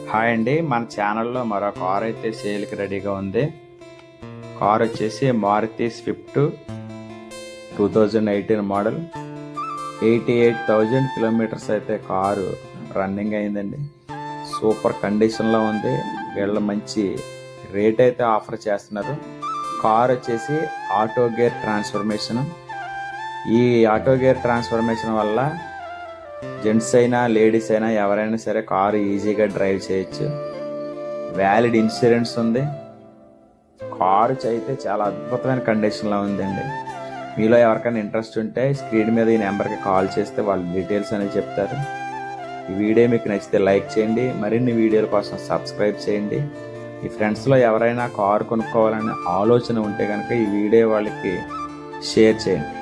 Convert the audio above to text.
Hi అండి, మన ఛానల్లో మరో కార్ అయితే సేల్కి రెడీగా ఉంది. కార్ వచ్చేసి మారుతి స్విఫ్ట్ 2018 మోడల్. 88,000 కిలోమీటర్స్ అయితే కారు రన్నింగ్ అయిందండి. సూపర్ కండిషన్లో ఉంది. వీళ్ళు మంచి రేట్ అయితే ఆఫర్ చేస్తున్నారు. కార్ వచ్చేసి ఆటో గేర్ ట్రాన్స్ఫర్మేషన్. ఈ ఆటో గేర్ ట్రాన్స్ఫర్మేషన్ వల్ల జెంట్స్ అయినా లేడీస్ అయినా ఎవరైనా సరే కారు ఈజీగా డ్రైవ్ చేయొచ్చు. వ్యాలిడ్ ఇన్సూరెన్స్ ఉంది. కారు అయితే చాలా అద్భుతమైన కండిషన్లో ఉందండి. మీలో ఎవరికైనా ఇంట్రెస్ట్ ఉంటే స్క్రీన్ మీద ఈ నెంబర్కి కాల్ చేస్తే వాళ్ళు డీటెయిల్స్ అనేవి చెప్తారు. ఈ వీడియో మీకు నచ్చితే లైక్ చేయండి. మరిన్ని వీడియోల కోసం సబ్స్క్రైబ్ చేయండి. మీ ఫ్రెండ్స్లో ఎవరైనా కారు కొనుక్కోవాలనే ఆలోచన ఉంటే కనుక ఈ వీడియో వాళ్ళకి షేర్ చేయండి.